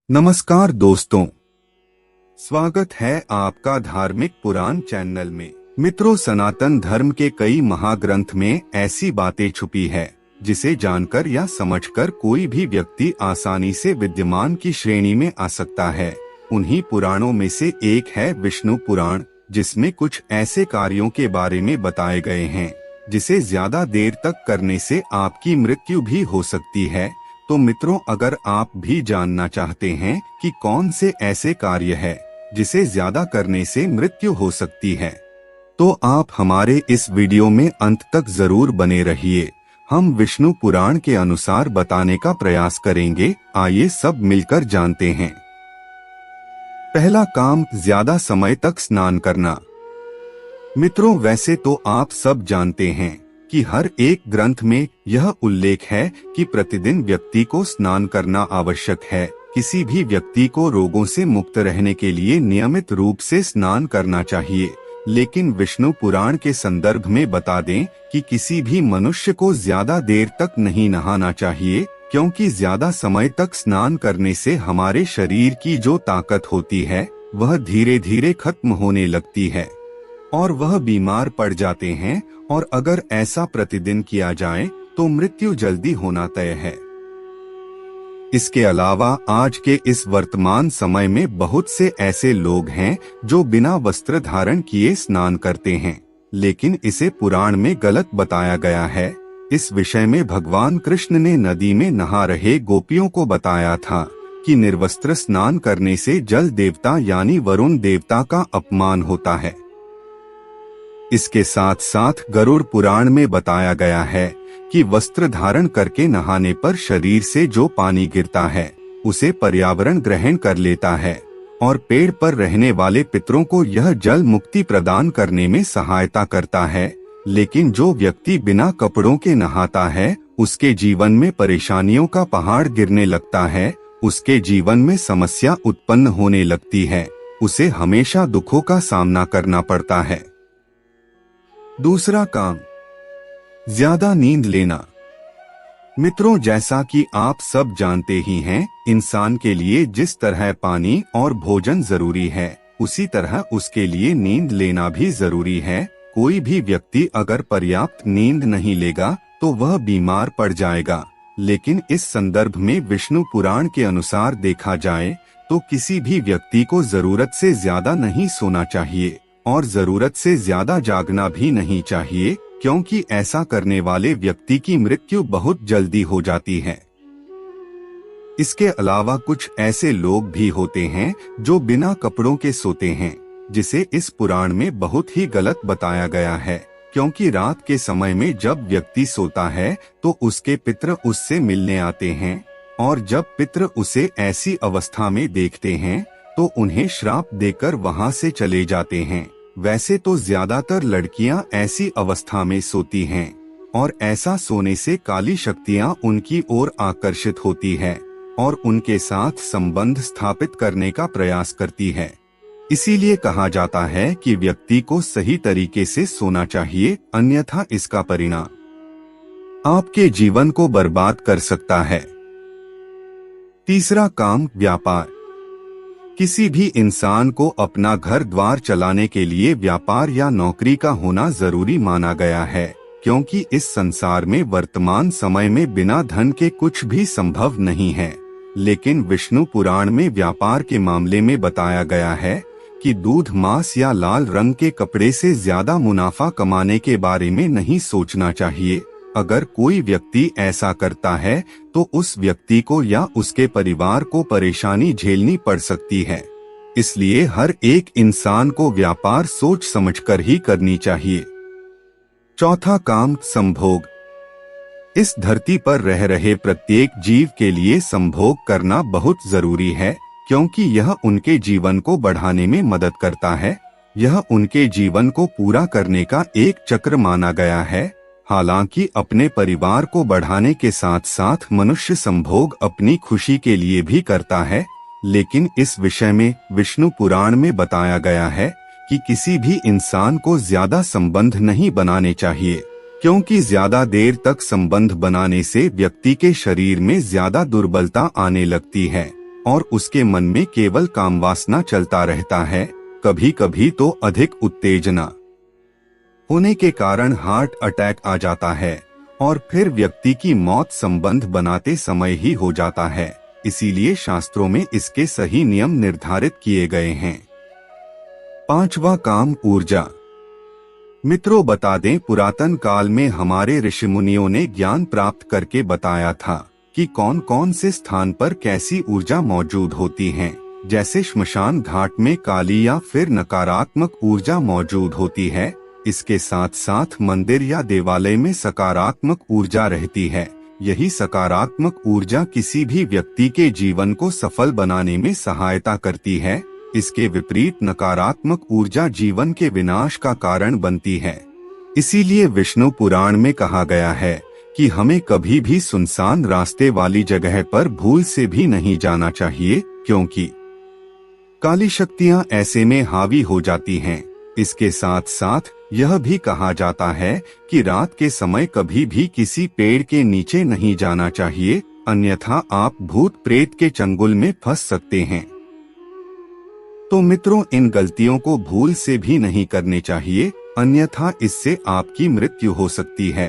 नमस्कार दोस्तों, स्वागत है आपका धार्मिक पुराण चैनल में। मित्रों, सनातन धर्म के कई महाग्रंथ में ऐसी बातें छुपी है जिसे जानकर या समझकर कोई भी व्यक्ति आसानी से विद्यमान की श्रेणी में आ सकता है। उन्हीं पुराणों में से एक है विष्णु पुराण, जिसमें कुछ ऐसे कार्यों के बारे में बताए गए हैं जिसे ज्यादा देर तक करने से आपकी मृत्यु भी हो सकती है। तो मित्रों, अगर आप भी जानना चाहते हैं कि कौन से ऐसे कार्य है जिसे ज्यादा करने से मृत्यु हो सकती है, तो आप हमारे इस वीडियो में अंत तक जरूर बने रहिए। हम विष्णु पुराण के अनुसार बताने का प्रयास करेंगे। आइए सब मिलकर जानते हैं। पहला काम, ज्यादा समय तक स्नान करना। मित्रों, वैसे तो आप सब जानते हैं कि हर एक ग्रंथ में यह उल्लेख है कि प्रतिदिन व्यक्ति को स्नान करना आवश्यक है। किसी भी व्यक्ति को रोगों से मुक्त रहने के लिए नियमित रूप से स्नान करना चाहिए। लेकिन विष्णु पुराण के संदर्भ में बता दें कि किसी भी मनुष्य को ज्यादा देर तक नहीं नहाना चाहिए, क्योंकि ज्यादा समय तक स्नान करने से हमारे शरीर की जो ताकत होती है वह धीरे धीरे खत्म होने लगती है और वह बीमार पड़ जाते हैं, और अगर ऐसा प्रतिदिन किया जाए तो मृत्यु जल्दी होना तय है। इसके अलावा आज के इस वर्तमान समय में बहुत से ऐसे लोग हैं जो बिना वस्त्र धारण किए स्नान करते हैं, लेकिन इसे पुराण में गलत बताया गया है। इस विषय में भगवान कृष्ण ने नदी में नहा रहे गोपियों को बताया था कि निर्वस्त्र स्नान करने से जल देवता यानी वरुण देवता का अपमान होता है। इसके साथ साथ गरुड़ पुराण में बताया गया है कि वस्त्र धारण करके नहाने पर शरीर से जो पानी गिरता है उसे पर्यावरण ग्रहण कर लेता है और पेड़ पर रहने वाले पितरों को यह जल मुक्ति प्रदान करने में सहायता करता है। लेकिन जो व्यक्ति बिना कपड़ों के नहाता है उसके जीवन में परेशानियों का पहाड़ गिरने लगता है, उसके जीवन में समस्या उत्पन्न होने लगती है, उसे हमेशा दुखों का सामना करना पड़ता है। दूसरा काम, ज्यादा नींद लेना। मित्रों, जैसा कि आप सब जानते ही हैं, इंसान के लिए जिस तरह पानी और भोजन जरूरी है उसी तरह उसके लिए नींद लेना भी जरूरी है। कोई भी व्यक्ति अगर पर्याप्त नींद नहीं लेगा तो वह बीमार पड़ जाएगा। लेकिन इस संदर्भ में विष्णु पुराण के अनुसार देखा जाए तो किसी भी व्यक्ति को जरूरत से ज्यादा नहीं सोना चाहिए और जरूरत से ज्यादा जागना भी नहीं चाहिए, क्योंकि ऐसा करने वाले व्यक्ति की मृत्यु बहुत जल्दी हो जाती है। इसके अलावा कुछ ऐसे लोग भी होते हैं जो बिना कपड़ों के सोते हैं, जिसे इस पुराण में बहुत ही गलत बताया गया है, क्योंकि रात के समय में जब व्यक्ति सोता है तो उसके पितर उससे मिलने आते हैं, और जब पितर उसे ऐसी अवस्था में देखते हैं तो उन्हें श्राप देकर वहां से चले जाते हैं। वैसे तो ज्यादातर लड़कियां ऐसी अवस्था में सोती हैं और ऐसा सोने से काली शक्तियां उनकी ओर आकर्षित होती है और उनके साथ संबंध स्थापित करने का प्रयास करती है। इसीलिए कहा जाता है कि व्यक्ति को सही तरीके से सोना चाहिए, अन्यथा इसका परिणाम आपके जीवन को बर्बाद कर सकता है। तीसरा काम, व्यापार। किसी भी इंसान को अपना घर द्वार चलाने के लिए व्यापार या नौकरी का होना जरूरी माना गया है, क्योंकि इस संसार में वर्तमान समय में बिना धन के कुछ भी संभव नहीं है। लेकिन विष्णु पुराण में व्यापार के मामले में बताया गया है कि दूध, मांस या लाल रंग के कपड़े से ज्यादा मुनाफा कमाने के बारे में नहीं सोचना चाहिए। अगर कोई व्यक्ति ऐसा करता है तो उस व्यक्ति को या उसके परिवार को परेशानी झेलनी पड़ सकती है। इसलिए हर एक इंसान को व्यापार सोच समझकर ही करनी चाहिए। चौथा काम, संभोग। इस धरती पर रह रहे प्रत्येक जीव के लिए संभोग करना बहुत जरूरी है, क्योंकि यह उनके जीवन को बढ़ाने में मदद करता है। यह उनके जीवन को पूरा करने का एक चक्र माना गया है। हालांकि अपने परिवार को बढ़ाने के साथ साथ मनुष्य संभोग अपनी खुशी के लिए भी करता है, लेकिन इस विषय में विष्णु पुराण में बताया गया है कि किसी भी इंसान को ज्यादा संबंध नहीं बनाने चाहिए, क्योंकि ज्यादा देर तक संबंध बनाने से व्यक्ति के शरीर में ज्यादा दुर्बलता आने लगती है और उसके मन में केवल कामवासना चलता रहता है। कभी कभी तो अधिक उत्तेजना होने के कारण हार्ट अटैक आ जाता है और फिर व्यक्ति की मौत संबंध बनाते समय ही हो जाता है। इसीलिए शास्त्रों में इसके सही नियम निर्धारित किए गए हैं। 5वां काम, ऊर्जा। मित्रों, बता दें, पुरातन काल में हमारे ऋषि मुनियों ने ज्ञान प्राप्त करके बताया था कि कौन कौन से स्थान पर कैसी ऊर्जा मौजूद होती है। जैसे श्मशान घाट में काली या फिर नकारात्मक ऊर्जा मौजूद होती है। इसके साथ साथ मंदिर या देवालय में सकारात्मक ऊर्जा रहती है। यही सकारात्मक ऊर्जा किसी भी व्यक्ति के जीवन को सफल बनाने में सहायता करती है। इसके विपरीत नकारात्मक ऊर्जा जीवन के विनाश का कारण बनती है। इसीलिए विष्णु पुराण में कहा गया है कि हमें कभी भी सुनसान रास्ते वाली जगह पर भूल से भी नहीं जाना चाहिए, क्योंकि काली शक्तियां ऐसे में हावी हो जाती हैं। इसके साथ साथ यह भी कहा जाता है कि रात के समय कभी भी किसी पेड़ के नीचे नहीं जाना चाहिए, अन्यथा आप भूत प्रेत के चंगुल में फंस सकते हैं। तो मित्रों, इन गलतियों को भूल से भी नहीं करने चाहिए, अन्यथा इससे आपकी मृत्यु हो सकती है।